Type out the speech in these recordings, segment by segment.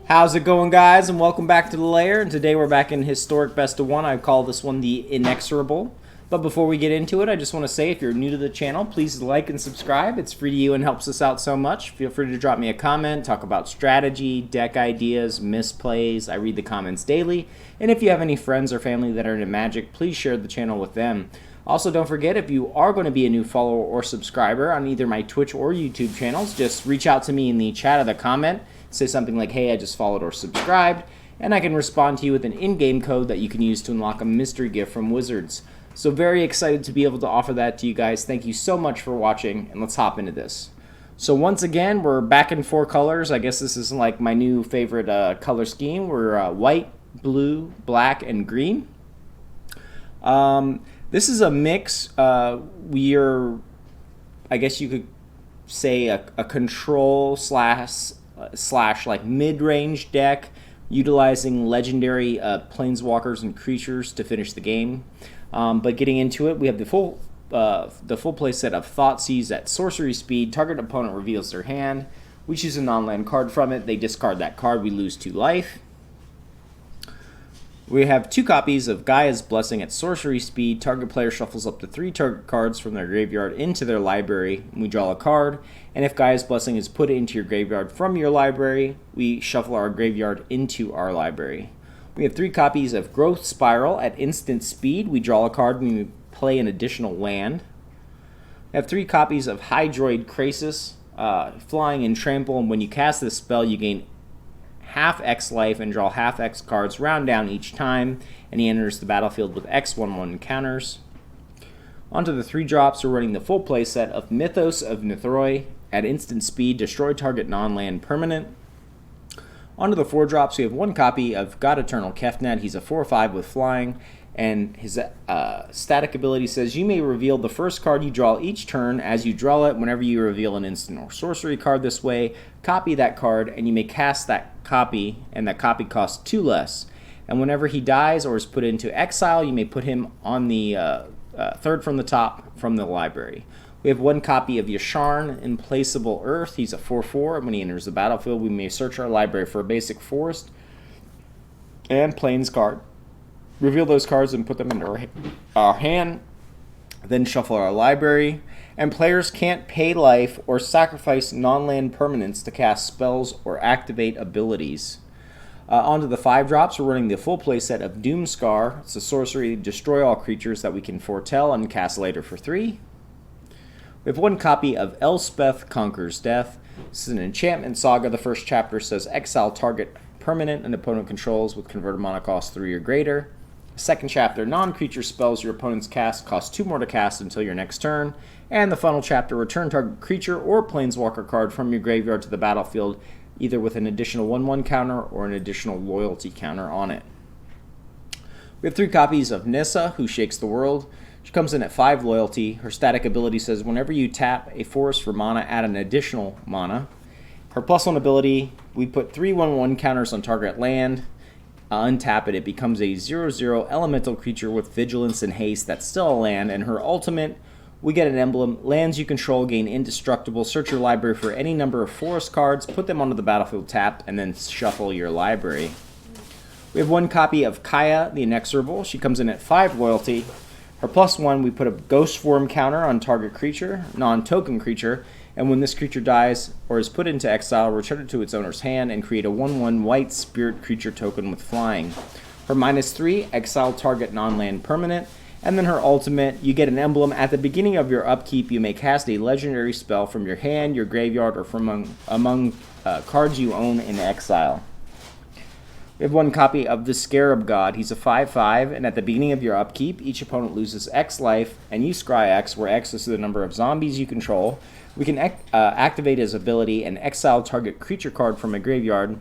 How's it going, guys, and welcome back to the LAIR. And today we're back in Historic Best of 1. I call this one the Inexorable. But before we get into it, I just want to say if you're new to the channel, please like and subscribe. It's free to you and helps us out so much. Feel free to drop me a comment, talk about strategy, deck ideas, misplays. I read the comments daily. And if you have any friends or family that are into Magic, please share the channel with them. Also, don't forget, if you are going to be a new follower or subscriber on either my Twitch or YouTube channels, just reach out to me in the chat or the comment. Say something like, hey, I just followed or subscribed, and I can respond to you with an in-game code that you can use to unlock a mystery gift from Wizards. So very excited to be able to offer that to you guys. Thank you so much for watching, and let's hop into this. So once again, we're back in 4 colors. I guess this is like my new favorite color scheme. We're white, blue, black, and green. This is a mix. We're, I guess you could say, a control slash like mid-range deck utilizing legendary planeswalkers and creatures to finish the game. But getting into it, we have the full play set of Thoughtseize at sorcery speed. Target opponent reveals their hand. We choose a non-land card from it. They discard that card. We lose 2 life. We have 2 copies of Gaea's Blessing at sorcery speed. Target player shuffles up to 3 target cards from their graveyard into their library. We draw a card, and if Gaea's Blessing is put into your graveyard from your library, we shuffle our graveyard into our library. We have 3 copies of Growth Spiral at instant speed. We draw a card when we play an additional land. We have 3 copies of Hydroid Krasis, flying and trample, and when you cast this spell, you gain half X life and draw half X cards, round down each time, and he enters the battlefield with X/1/1 counters. Onto the 3 drops, we're running the full play set of Mythos of Nethroi at instant speed, destroy target non-land permanent. Onto the 4 drops, we have 1 copy of God-Eternal Kefnet. He's a 4/5 with flying, and his static ability says you may reveal the first card you draw each turn. As you draw it, whenever you reveal an instant or sorcery card this way, copy that card, and you may cast that copy, and that copy costs 2 less. And whenever he dies or is put into exile, you may put him on the third from the top from the library. We have 1 copy of Yasharn, Implacable Earth. He's a 4/4, and when he enters the battlefield, we may search our library for a basic forest and plains card. Reveal those cards and put them into our hand, then shuffle our library. And players can't pay life or sacrifice non-land permanents to cast spells or activate abilities. Onto the 5 drops, we're running the full play set of Doomskar. It's a sorcery, destroy all creatures that we can foretell and cast later for 3. We have 1 copy of Elspeth Conquers Death. This is an enchantment saga. The first chapter says exile target permanent an opponent controls with converted mana cost 3 or greater. Second chapter, non-creature spells your opponent's cast cost 2 more to cast until your next turn. And the final chapter, return target creature or planeswalker card from your graveyard to the battlefield, either with an additional 1/1 counter or an additional loyalty counter on it. We have 3 copies of Nissa, Who Shakes the World. She comes in at 5 loyalty. Her static ability says whenever you tap a forest for mana, add an additional mana. Her +1 ability, we put 3 1/1 counters on target land. Untap it, it becomes a 0/0 elemental creature with vigilance and haste that's still a land. And her ultimate, we get an emblem, lands you control gain indestructible. Search your library for any number of forest cards, put them onto the battlefield tapped, and then shuffle your library. We have 1 copy of Kaya the Inexorable. She comes in at 5 loyalty. Her +1, we put a ghost form counter on target creature, non-token creature, and when this creature dies or is put into exile, return it to its owner's hand and create a 1/1 white spirit creature token with flying. Her -3, exile target non-land permanent, and then her ultimate, you get an emblem. At the beginning of your upkeep, you may cast a legendary spell from your hand, your graveyard, or from among cards you own in exile. We have 1 copy of the Scarab God. He's a 5/5, and at the beginning of your upkeep, each opponent loses X life, and you scry X, where X is the number of zombies you control. We can activate his ability and exile target creature card from a graveyard.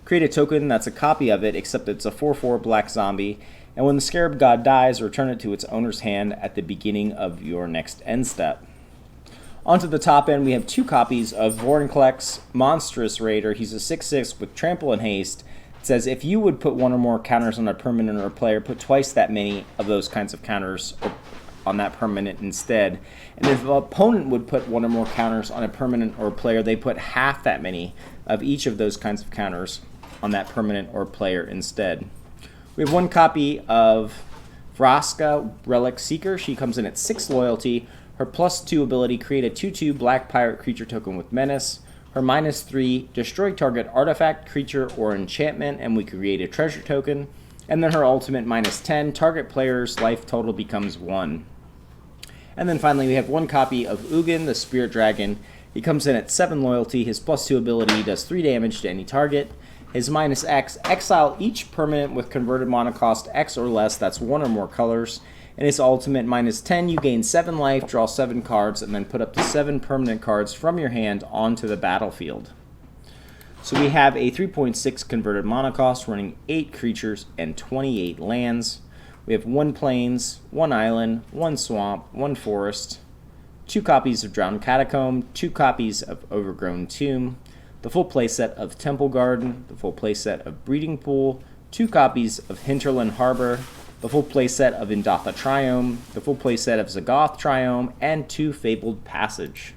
Create a token that's a copy of it, except it's a 4/4 black zombie, and when the Scarab God dies, return it to its owner's hand at the beginning of your next end step. Onto the top end, we have 2 copies of Vorinclex, Monstrous Raider. He's a 6/6 with trample and haste. It says if you would put 1 or more counters on a permanent or a player, put twice that many of those kinds of counters on that permanent instead. And if an opponent would put one or more counters on a permanent or a player, they put half that many of each of those kinds of counters on that permanent or player instead. We have 1 copy of Vraska, Relic Seeker. She comes in at 6 loyalty. Her +2 ability, create a 2/2 black pirate creature token with menace. Her -3, destroy target artifact, creature, or enchantment, and we create a treasure token. And then her ultimate -10, target player's life total becomes 1. And then finally we have 1 copy of Ugin, the Spirit Dragon. He comes in at 7 loyalty. His +2 ability does 3 damage to any target. His -X, exile each permanent with converted mana cost X or less, that's 1 or more colors. And his ultimate -10, you gain 7 life, draw 7 cards, and then put up to 7 permanent cards from your hand onto the battlefield. So we have a 3.6 converted mana cost, running 8 creatures and 28 lands. We have 1 plains, 1 island, 1 swamp, 1 forest, 2 copies of Drowned Catacomb, 2 copies of Overgrown Tomb, the full playset of Temple Garden, the full playset of Breeding Pool, 2 copies of Hinterland Harbor, the full playset of Indatha Triome, the full playset of Zagoth Triome, and 2 Fabled Passage.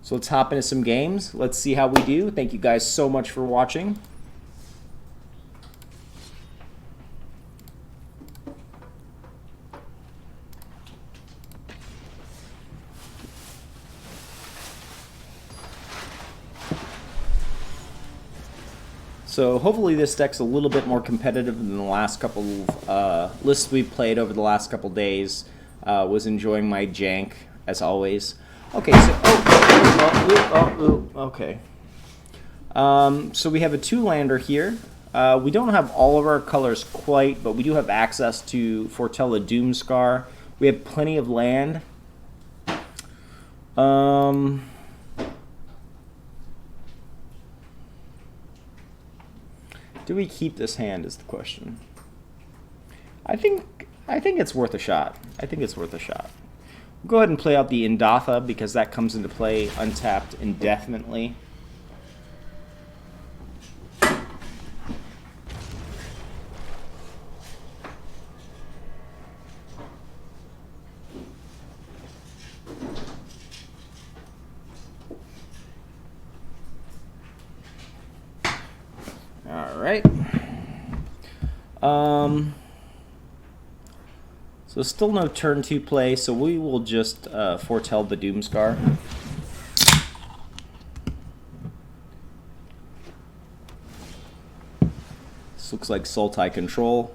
So let's hop into some games. Let's see how we do. Thank you guys so much for watching. So hopefully this deck's a little bit more competitive than the last couple lists we've played over the last couple days. Was enjoying my jank, as always. Okay, so... okay. So we have a 2-lander here. We don't have all of our colors quite, but we do have access to foretell the Doomskar. We have plenty of land. Do we keep this hand is the question. I think it's worth a shot. I think it's worth a shot. We'll go ahead and play out the Indatha because that comes into play untapped indefinitely. Alright. So still no turn 2 play, so we will just foretell the Doomskar. This looks like Sultai control,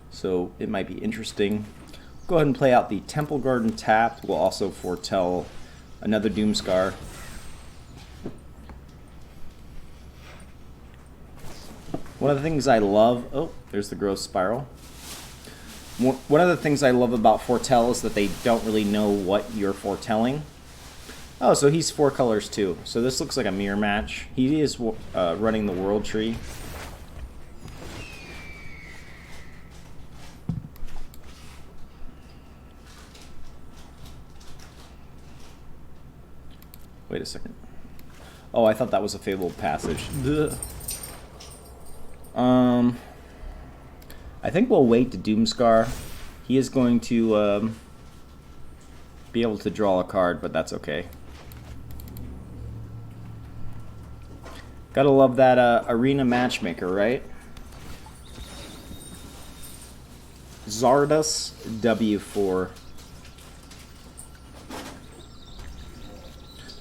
so it might be interesting. Go ahead and play out the Temple Garden tapped. We'll also foretell another Doomskar. One of the things I love... oh, there's the Growth Spiral. One of the things I love about foretell is that they don't really know what you're foretelling. Oh, so he's 4 colors too. So this looks like a mirror match. He is running the World Tree. Wait a second. Oh, I thought that was a Fabled Passage. Ugh. I think we'll wait to Doomskar. He is going to be able to draw a card, but that's okay. Gotta love that arena matchmaker, right? Zardas W4.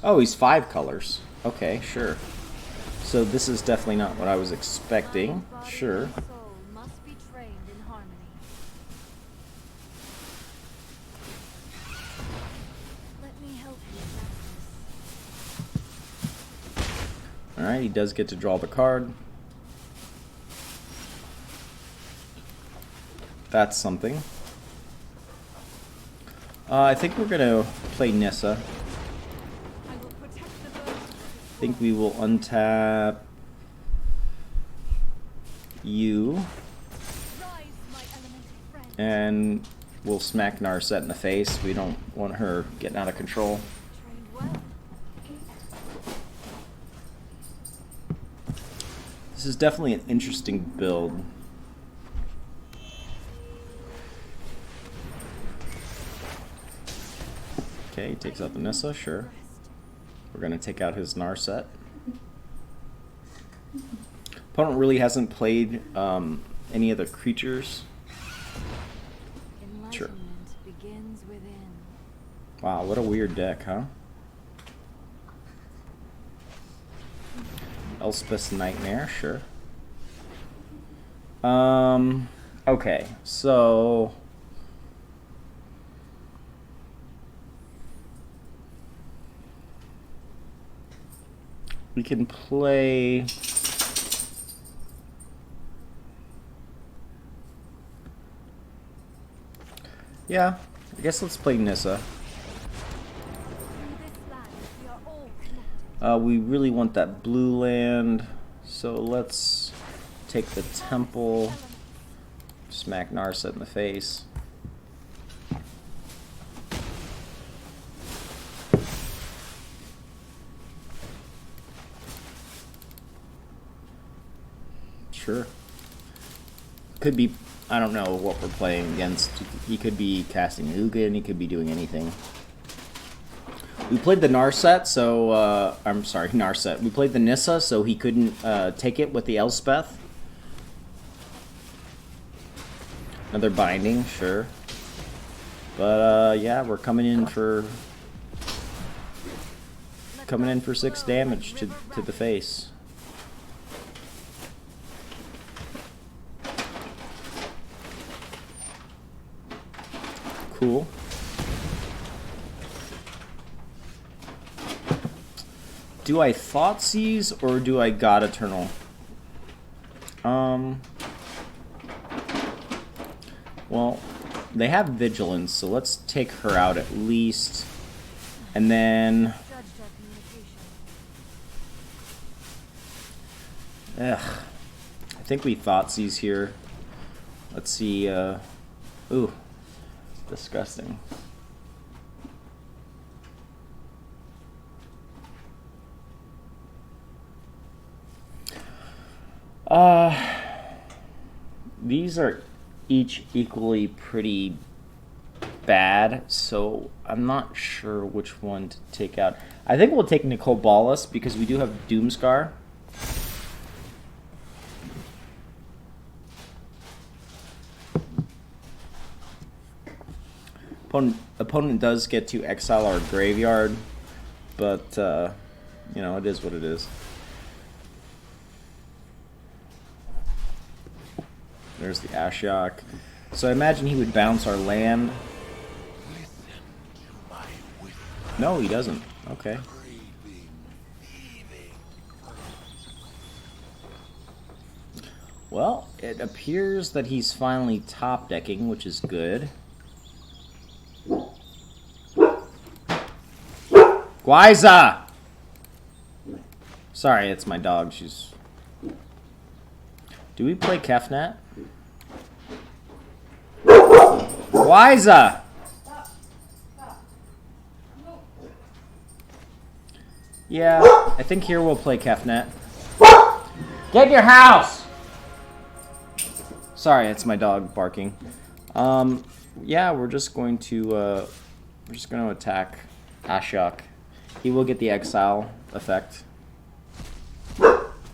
Oh, he's 5 colors. Okay, sure. So this is definitely not what I was expecting. Sure. Alright, he does get to draw the card. That's something. I think we're going to play Nissa. I think we will untap you. And we'll smack Narset in the face. We don't want her getting out of control. This is definitely an interesting build. Okay, he takes out the Nissa, sure. We're going to take out his Narset. Opponent really hasn't played any of the creatures. Sure. Begins within. Wow, what a weird deck, huh? Elspeth's Nightmare, sure. Okay, so we can play I guess let's play Nissa. We really want that blue land, so let's take the temple, smack Narset in the face. Sure. Could be, I don't know what we're playing against. He could be casting Ugin, he could be doing anything. We played the Narset, so, I'm sorry, Narset. We played the Nissa, so he couldn't take it with the Elspeth. Another binding, sure. But, yeah, we're coming in for 6 damage to the face. Cool. Do I Thoughtseize or do I God-Eternal? Well, they have Vigilance, so let's take her out at least. And then... I think we Thoughtseize here. Let's see, ooh. Disgusting. These are each equally pretty bad, so I'm not sure which one to take out. I think we'll take Nicole Ballas because we do have Doomskar. Opponent does get to exile our graveyard, but, you know, it is what it is. There's the Ashiok. So I imagine he would bounce our land. No, he doesn't. Okay. Well, it appears that he's finally top decking, which is good. Guiza! Sorry, it's my dog. She's... Do we play Kefnet? Guiza! Yeah, I think here we'll play Kefnet. Get in your house! Sorry, it's my dog barking. Yeah, we're just going to attack Ashiok. He will get the exile effect.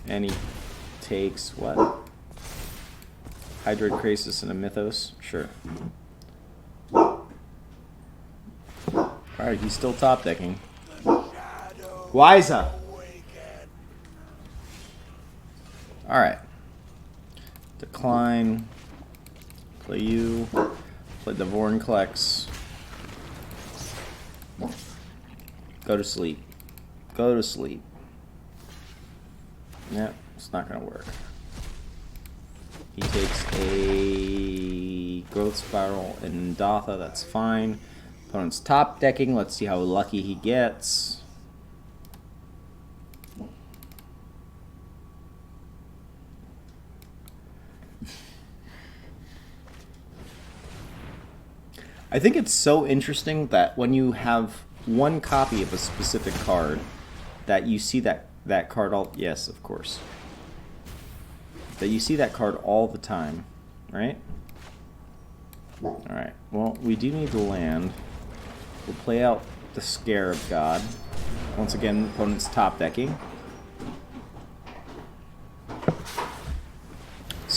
And he takes what? Hydroid Krasis and a Mythos? Sure. Alright, he's still top decking. Guiza! Alright. Decline. Play you. Play the Vorinclex. Go to sleep. Go to sleep. Yep, it's not gonna work. He takes a Growth Spiral and Indatha, that's fine. Opponent's top decking, let's see how lucky he gets. I think it's so interesting that when you have one copy of a specific card, that you see that card all... Yes, of course. That you see that card all the time, right? Alright, well, we do need the land. We'll play out the Scarab God. Once again, opponent's top decking.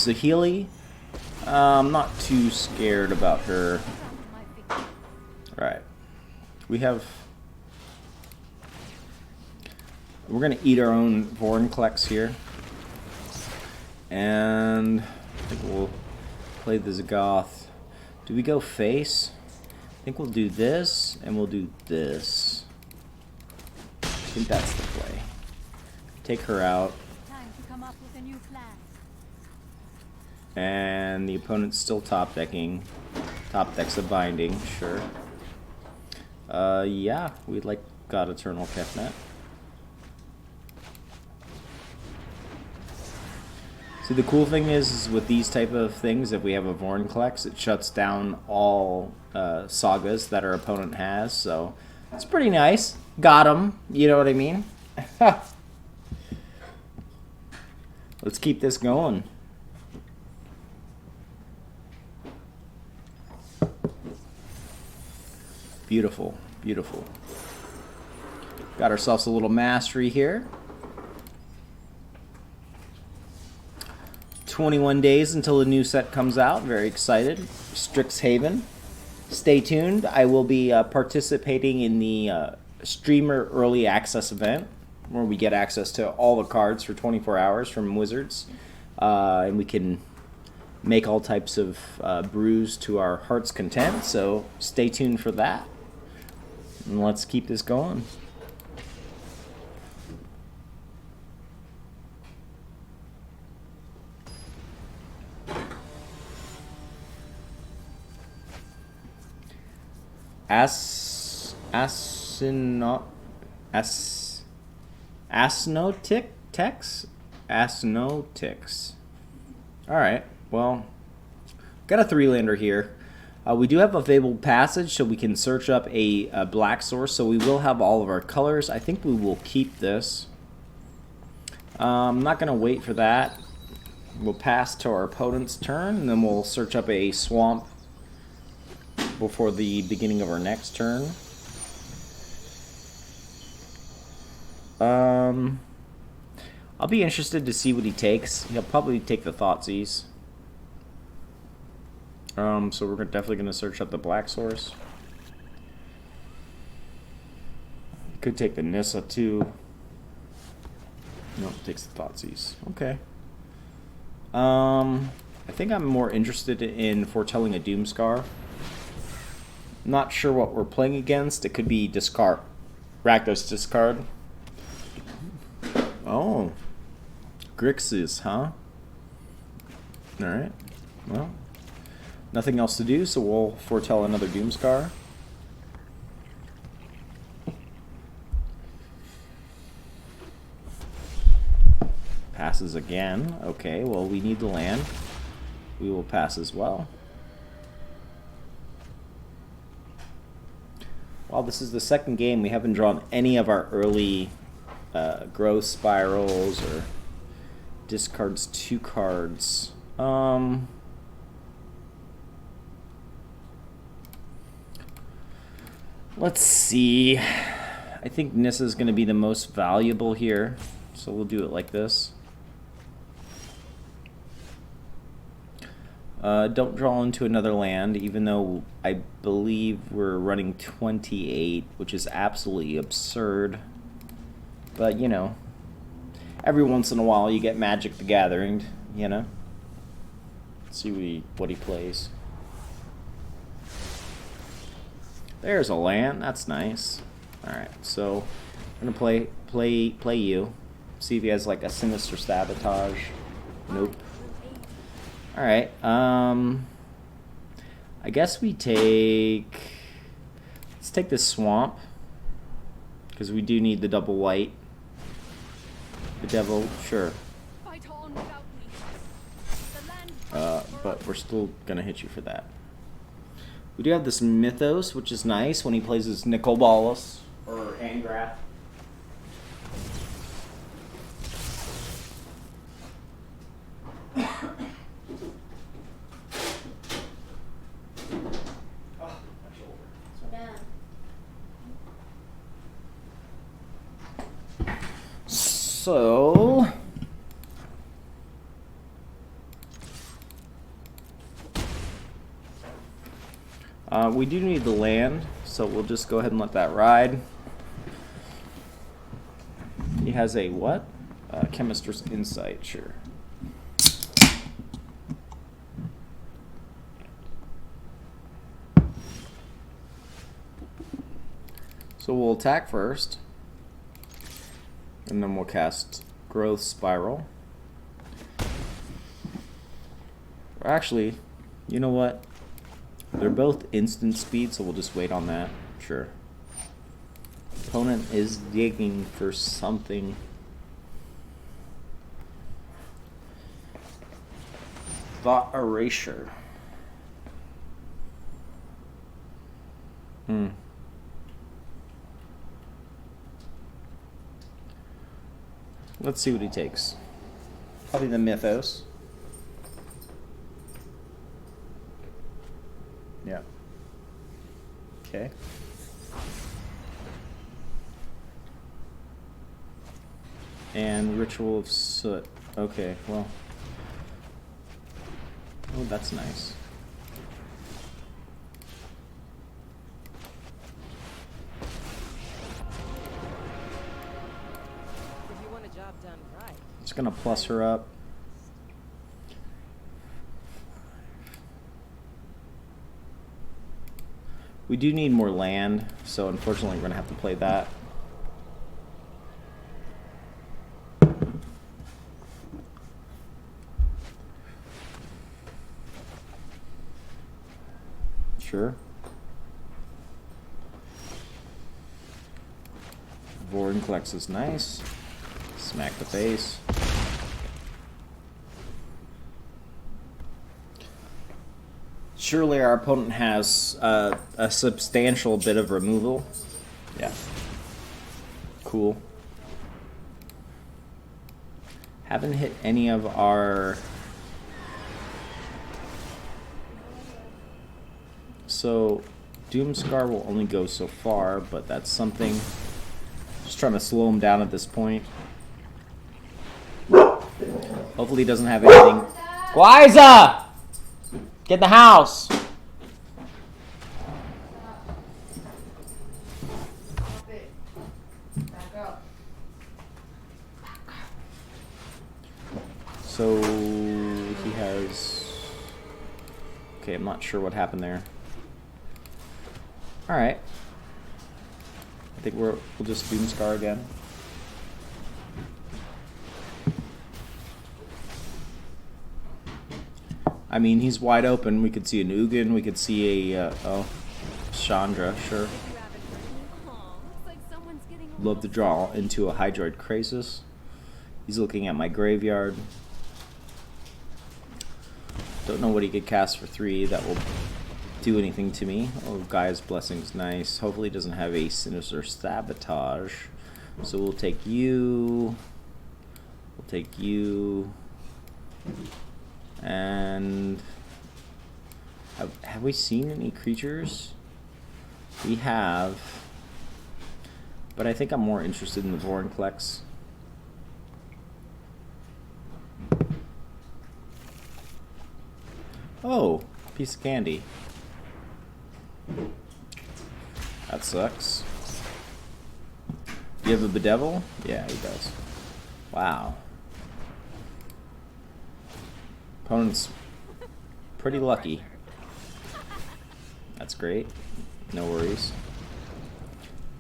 Saheeli. I'm not too scared about her. Right. We're gonna eat our own Vorinclex here. And I think we'll play the Zagoth. Do we go face? I think we'll do this, and we'll do this. I think that's the play. Take her out. Time to come up with a new plan. And the opponent's still top decking. Top decks a binding, sure. Yeah, we'd like God-Eternal Kefnet. See, the cool thing is with these type of things, if we have a Vorinclex, it shuts down all sagas that our opponent has, so it's pretty nice. Got him, you know what I mean? Let's keep this going. Beautiful, beautiful. Got ourselves a little mastery here. 21 days until the new set comes out. Very excited. Strixhaven. Stay tuned. I will be participating in the streamer early access event where we get access to all the cards for 24 hours from Wizards. And we can make all types of brews to our heart's content. So stay tuned for that. And let's keep this going. Asnotics. Alright, well, got a 3-lander here. We do have a Fabled Passage, so we can search up a black source, so we will have all of our colors. I think we will keep this. I'm not going to wait for that. We'll pass to our opponent's turn, and then we'll search up a swamp before the beginning of our next turn. I'll be interested to see what he takes. He'll probably take the Thoughtseize. So we're definitely going to search up the black source. Could take the Nissa too. Nope, takes the Thoughtseize. Okay. I think I'm more interested in foretelling a Doomskar. Not sure what we're playing against. It could be discard. Rakdos discard. Oh. Grixis, huh? Alright. Well, nothing else to do, so we'll foretell another Doomskar. Passes again. Okay, well, we need the land. We will pass as well. Well, this is the second game. We haven't drawn any of our early growth spirals or discards 2 cards. Let's see. I think Nissa's going to be the most valuable here, so we'll do it like this. Don't draw into another land, even though I believe we're running 28, which is absolutely absurd. But, you know, every once in a while you get Magic the Gathering, you know? Let's see what he plays. There's a land. That's nice. Alright, so I'm going to play you. See if he has like a Sinister Sabotage. Nope. Alright, I guess we take... Let's take this Swamp. Because we do need the double white. The Devil, sure. But we're still gonna hit you for that. We do have this Mythos, which is nice when he plays his Nicobolus or Angrath. So We do need the land, so we'll just go ahead and let that ride. He has a what? Chemist's Insight, sure. So we'll attack first, and then we'll cast Growth Spiral. Actually, you know what? They're both instant speed, so we'll just wait on that. Sure. Opponent is digging for something. Thought Erasure. Let's see what he takes. Probably the Mythos. Yeah. Okay. And Ritual of Soot. Okay, well. Oh, that's nice. If you want a job done right. Just gonna plus her up. We do need more land, so unfortunately we're gonna have to play that. Sure. Vorinclex is nice. Smack the face. Surely our opponent has a substantial bit of removal. Yeah. Cool. Haven't hit any of our... So, Doomskar will only go so far, but that's something. Just trying to slow him down at this point. Hopefully he doesn't have anything. Liza! Get in the house! So he has... Okay, I'm not sure what happened there. Alright. I think we'll just Doomskar again. I mean, he's wide open. We could see an Ugin. We could see a, Chandra, sure. Love to draw into a Hydroid Krasis. He's looking at my graveyard. Don't know what he could cast for 3 that will do anything to me. Oh, Gaia's Blessing's nice. Hopefully he doesn't have a Sinister Sabotage. So we'll take you. We'll take you. And have we seen any creatures? We have, but I think I'm more interested in the Vorinclex. Oh, piece of candy. That sucks. Do you have a Bedevil? Yeah, he does. Wow. Opponent's pretty lucky. That's great. No worries.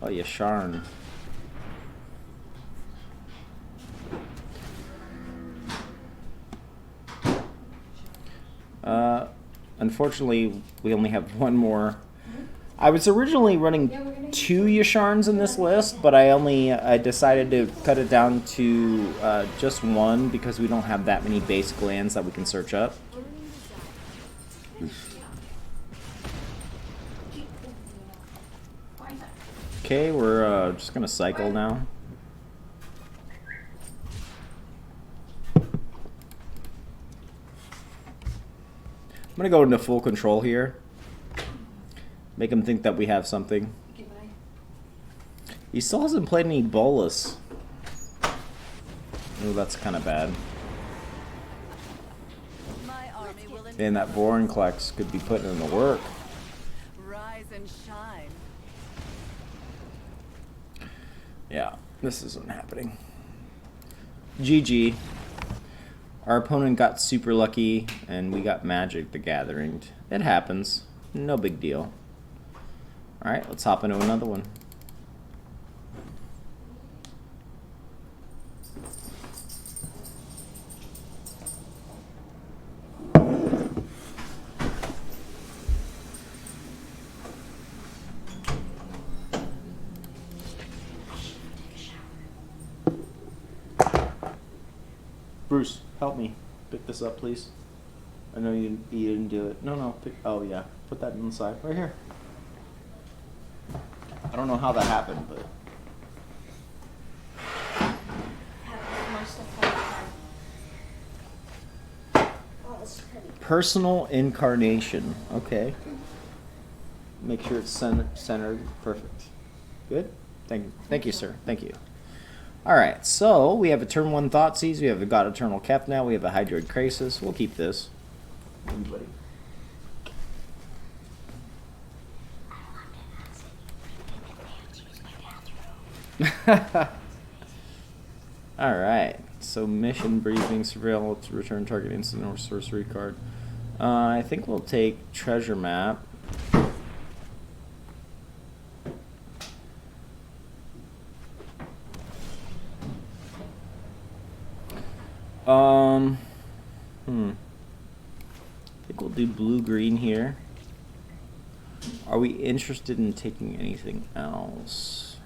Oh, Yasharn. Unfortunately, we only have one more. I was originally running 2 Yasharns in this list, but I decided to cut it down to just 1 because we don't have that many basic lands that we can search up. Okay, we're just gonna cycle now. I'm gonna go into full control here. Make him think that we have something. He still hasn't played any Bolus. Oh, that's kind of bad. And that Vorinclex could be putting in the work. and shine. Yeah, this isn't happening. GG. Our opponent got super lucky, and we got Magic the Gathering. It happens. No big deal. Alright, let's hop into another one. Bruce, help me. Pick this up, please. I know you didn't do it. No, pick, oh yeah. Put that on the side. Right here. I don't know how that happened, but... Personal Incarnation. Okay. Make sure it's centered. Perfect. Good? Thank you, sir. Thank you. Alright, so we have a turn 1 Thoughtseize, we have a God-Eternal Kefnet, we have a Hydroid Krasis. We'll keep this. Anybody? Alright, so mission briefing, surveil, let's return target instant or sorcery card. I think we'll take treasure map. I think we'll do blue-green here. Are we interested in taking anything else?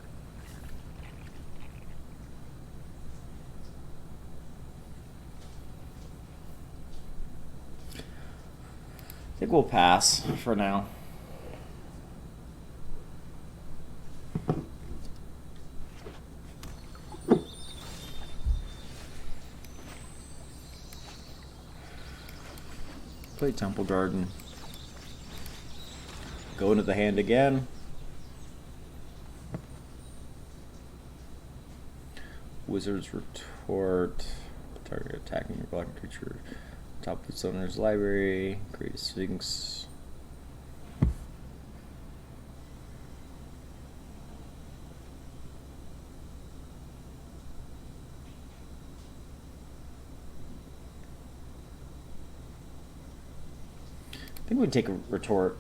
I think we'll pass for now. Play Temple Garden. Go into the hand again. Wizard's Retort. Target attacking your blocking creature. Top of its owner's library. Create a Sphinx. I think we'd take a retort.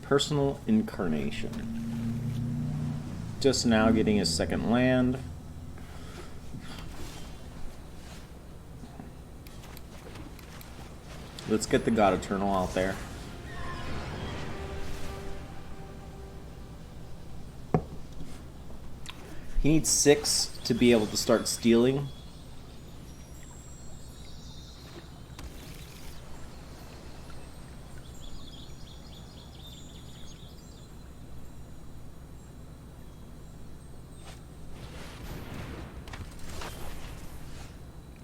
Personal Incarnation. Just now getting his second land. Let's get the God-Eternal out there. He needs 6 to be able to start stealing.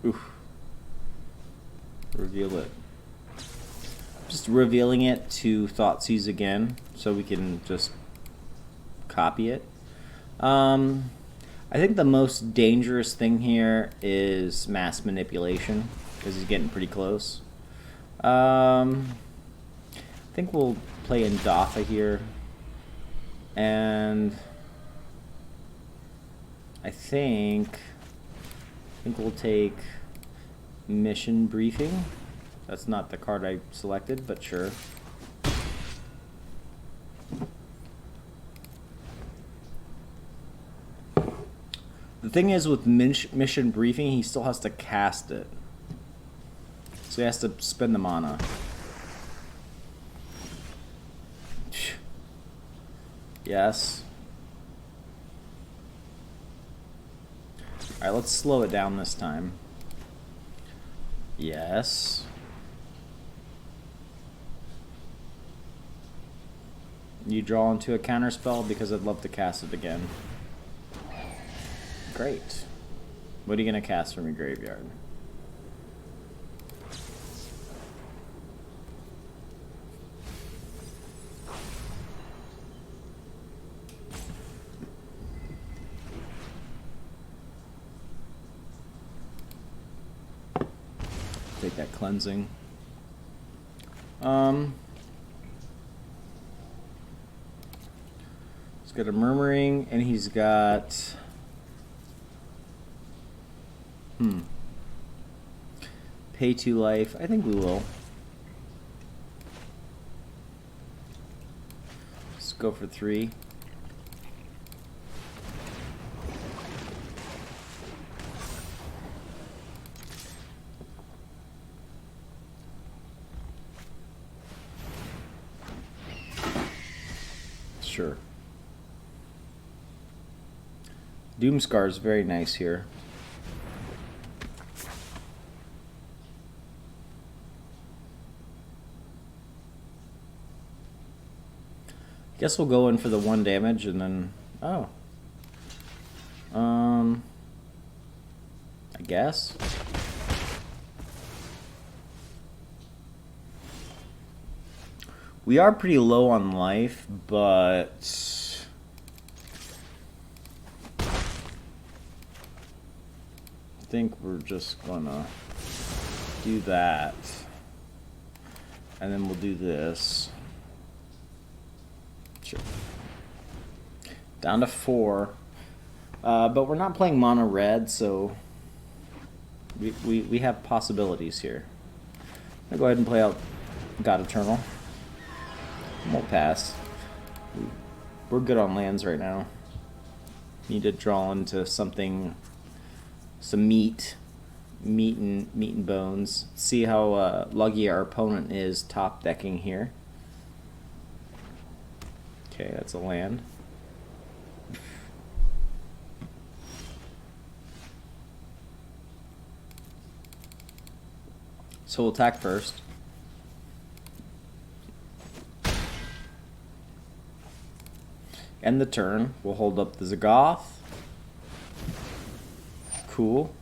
Oof. Reveal it. Just revealing it to Thoughtseize again so we can just copy it. I think the most dangerous thing here is mass manipulation because he's getting pretty close. I think we'll play Indatha here, and I think we'll take Mission Briefing. That's not the card I selected, but sure. The thing is, with Mission Briefing, he still has to cast it. So he has to spend the mana. Yes. Alright, let's slow it down this time. Yes. You draw into a counterspell because I'd love to cast it again. Great. What are you going to cast from your graveyard? that cleansing. He's got a murmuring, and he's got pay 2 life. I think we will. Let's go for 3. Sure. Doomskar is very nice here. Guess we'll go in for the 1 damage and then I guess. We are pretty low on life, but I think we're just gonna do that. And then we'll do this. Sure. Down to 4. But we're not playing mono red, so we have possibilities here. I'll go ahead and play out God-Eternal. We'll pass. We're good on lands right now. Need to draw into something, some meat and bones. See how luggy our opponent is top decking here. Okay, that's a land. So we'll attack first. End the turn. We'll hold up the Zagoth. Cool.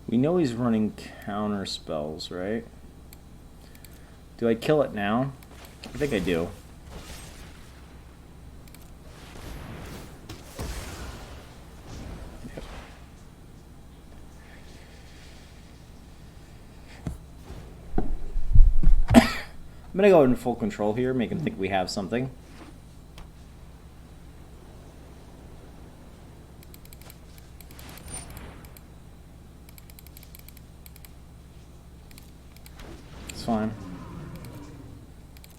We know he's running counter spells, right? Do I kill it now? I think I do. Yep. I'm gonna go in full control here, make him think we have something. Fine.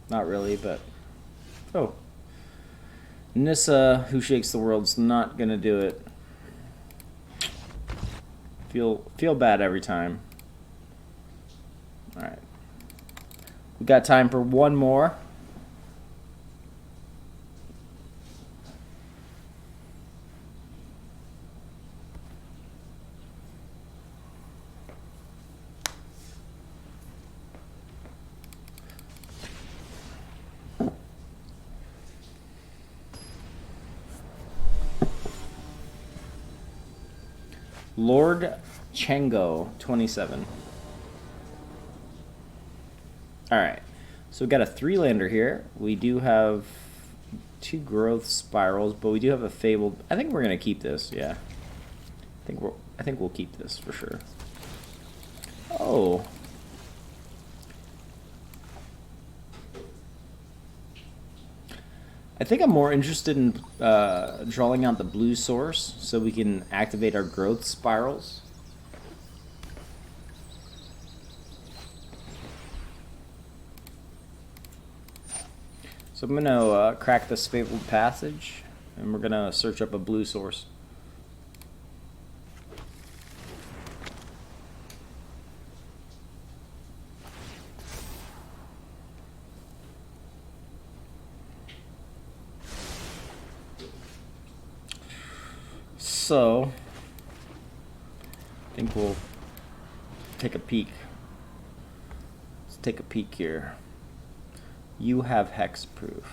Not really, but oh, Nissa, who shakes the world's not gonna do it. Feel bad every time. All right, we got time for one more. Lord Chengo, 27. Alright, so we've got a 3-lander here. We do have 2 growth spirals, but we do have a fabled. I think we're gonna keep this, yeah. I think we'll keep this for sure. Oh. I think I'm more interested in drawing out the blue source so we can activate our growth spirals. So I'm going to crack this Fabled Passage, and we're going to search up a blue source. So, I think we'll take a peek. Let's take a peek here. You have hexproof.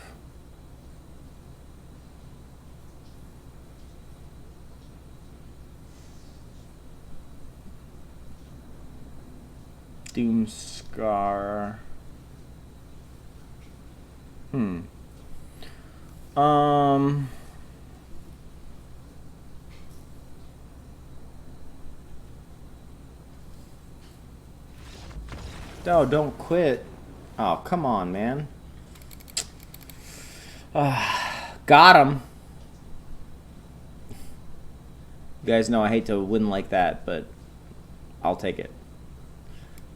Doomskar. No, don't quit. Oh, come on, man. Got him. You guys know I hate to win like that, but I'll take it.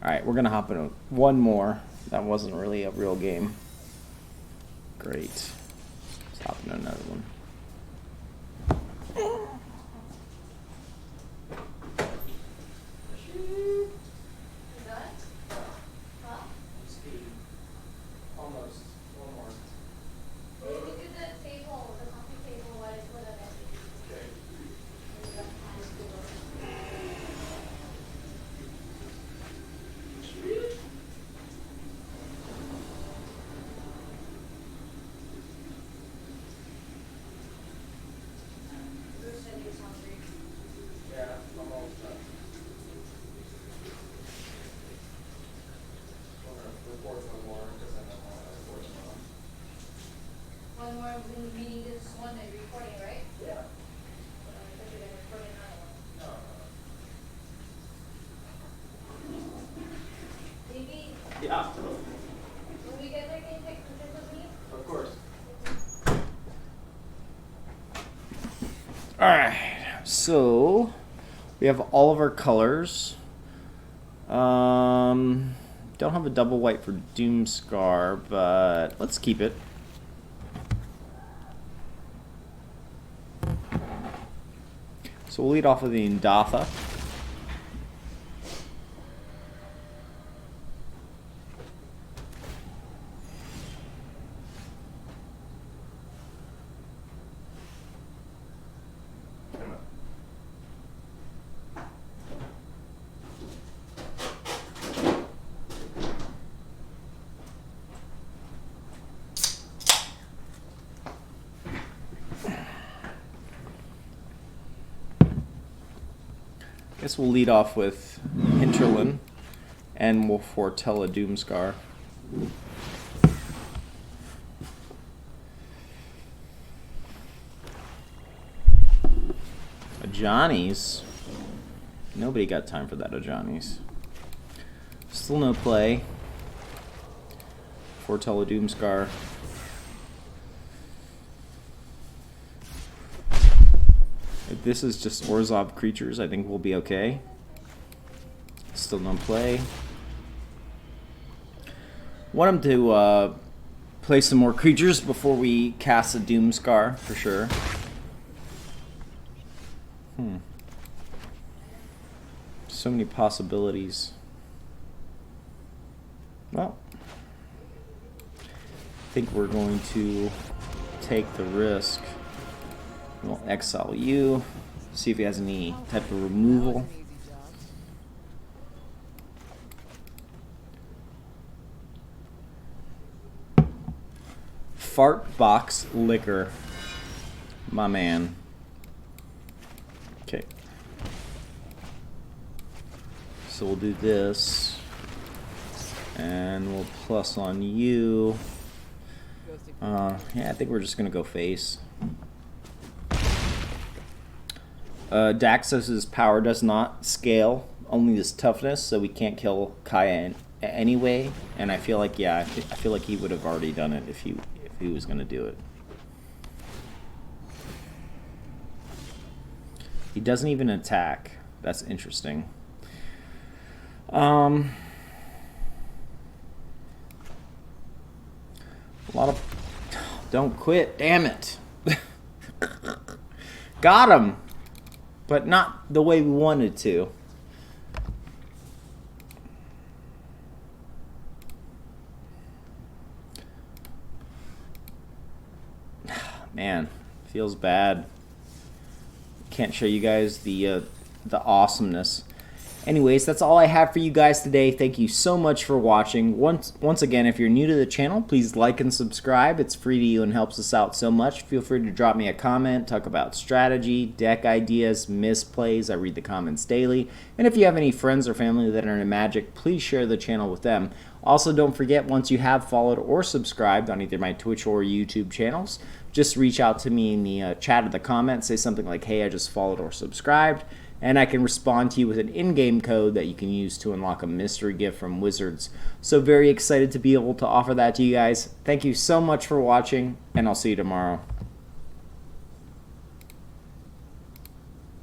Alright, we're going to hop into one more. That wasn't really a real game. Great. Let's hop into another one. Yeah. When we get there, can you take pictures with me? Of course. Alright, so we have all of our colors. Don't have a double white for Doomskar, but let's keep it. So we'll lead off with the Indatha. Guess we'll lead off with Hinterland, and we'll foretell a Doomskar. A Johnny's. Nobody got time for that, a Johnny's. Still no play. Foretell a Doomskar. If this is just Orzhov creatures, I think we'll be okay. Still no play. Want him to play some more creatures before we cast a Doomskar, for sure. So many possibilities. Well, I think we're going to take the risk. We'll exile you, see if he has any type of removal. Fart Box Liquor. My man. Okay. So we'll do this. And we'll plus on you. Yeah, I think we're just going to go face. Daxos's power does not scale, only his toughness, so we can't kill Kaya anyway. And I feel like, yeah, I feel like he would have already done it if he was going to do it. He doesn't even attack. That's interesting. A lot of... Don't quit, damn it. Got him. But not the way we wanted to. Man, feels bad. can't show you guys the awesomeness. Anyways, that's all I have for you guys today. Thank you so much for watching. Once again, if you're new to the channel, please like and subscribe. It's free to you and helps us out so much. Feel free to drop me a comment, talk about strategy, deck ideas, misplays. I read the comments daily. And if you have any friends or family that are into Magic, please share the channel with them. Also, don't forget, once you have followed or subscribed on either my Twitch or YouTube channels, just reach out to me in the chat or the comments. Say something like, hey, I just followed or subscribed. And I can respond to you with an in-game code that you can use to unlock a mystery gift from Wizards. So very excited to be able to offer that to you guys. Thank you so much for watching, and I'll see you tomorrow.